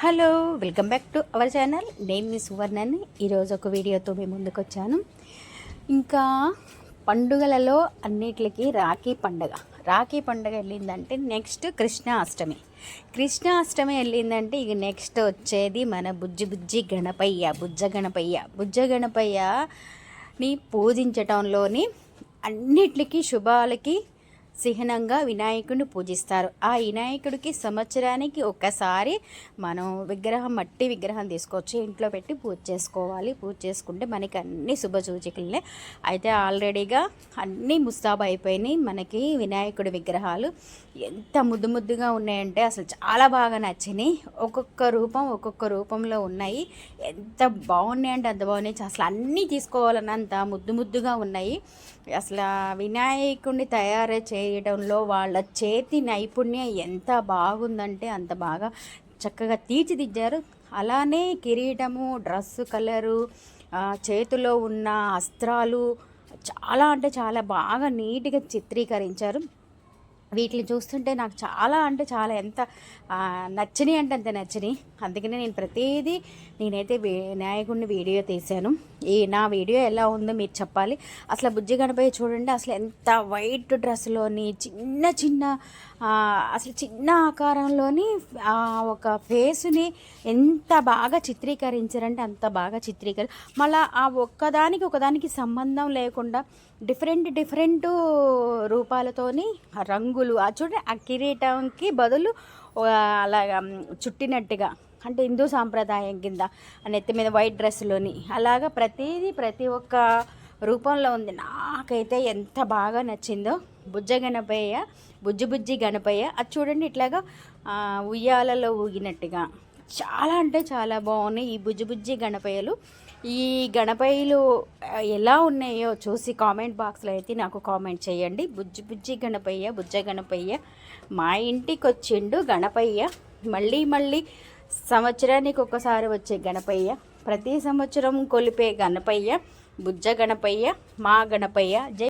Hello, welcome back to our channel. నేను మీ సువర్ణని. ఈరోజు ఒక వీడియోతో మీ ముందుకు వచ్చాను. ఇంకా పండుగలలో అన్నిటికీ రాఖీ పండుగ వెళ్ళిందంటే నెక్స్ట్ కృష్ణాష్టమి వెళ్ళిందంటే ఇక నెక్స్ట్ వచ్చేది మన బుజ్జి గణపయ్యని పూజించటంలోని అన్నిటికీ శుభాలకి చిహ్నంగా వినాయకుడిని పూజిస్తారు. ఆ వినాయకుడికి సంవత్సరానికి ఒక్కసారి మనం మట్టి విగ్రహం తీసుకొచ్చి ఇంట్లో పెట్టి పూజ చేసుకోవాలి. పూజ చేసుకుంటే మనకి అన్ని శుభసూచికలే. అయితే ఆల్రెడీగా అన్నీ ముస్తాబు అయిపోయినాయి. మనకి వినాయకుడి విగ్రహాలు ఎంత ముద్దుగా ఉన్నాయంటే అసలు చాలా బాగా నచ్చినాయి. ఒక్కొక్క రూపంలో ఉన్నాయి. ఎంత బాగున్నాయి అంటే అంత బాగున్నాయి. అసలు అన్నీ తీసుకోవాలన్నంత ముద్దుగా ఉన్నాయి. అసలు వినాయకుడిని తయారు చేయడంలో వాళ్ళ చేతి నైపుణ్యం ఎంత బాగుందంటే అంత బాగా చక్కగా తీర్చిదిద్దారు. అలానే కిరీటము, డ్రెస్సు కలరు, చేతిలో ఉన్న అస్త్రాలు చాలా అంటే చాలా బాగా నీట్గా చిత్రీకరించారు. వీటిని చూస్తుంటే నాకు చాలా ఎంత నచ్చినాయి అంటే అంత నచ్చినాయి. అందుకనే నేను ప్రతిదీ నేనైతే వినాయకుడిని వీడియో తీశాను. నా వీడియో ఎలా ఉందో మీరు చెప్పాలి. అసలు బుజ్జి గణపయ్య చూడండి, అసలు ఎంత వైట్ డ్రెస్లోని అసలు చిన్న ఆకారంలోని ఒక ఫేస్ని ఎంత బాగా చిత్రీకరించారంటే అంత బాగా మళ్ళీ ఆ ఒకదానికి సంబంధం లేకుండా డిఫరెంట్ రూపాలతోని రంగులు చూడండి. ఆ కిరీటంకి బదులు అలాగా చుట్టినట్టుగా అంటే హిందూ సాంప్రదాయం కింద నెత్తి మీద వైట్ డ్రెస్లోని అలాగా ప్రతి ఒక్క రూపంలో ఉంది. నాకైతే ఎంత బాగా నచ్చిందో బుజ్జి గణపయ్య అది చూడండి. ఇట్లాగా ఉయ్యాలలో ఊగినట్టుగా చాలా అంటే చాలా బాగున్నాయి ఈ బుజ్జి గణపయ్యలు. ఈ గణపయ్యలు ఎలా ఉన్నాయో చూసి కామెంట్ బాక్స్లో అయితే నాకు కామెంట్ చేయండి. బుజ్జి గణపయ్య మా ఇంటికి వచ్చిండు గణపయ్య. మళ్ళీ సంవత్సరానికి ఒక్కసారి వచ్చే గణపయ్య, ప్రతి సంవత్సరం కొలిపే గణపయ్య, బుజ్జ గణపయ్య, మా గణపయ్య. జై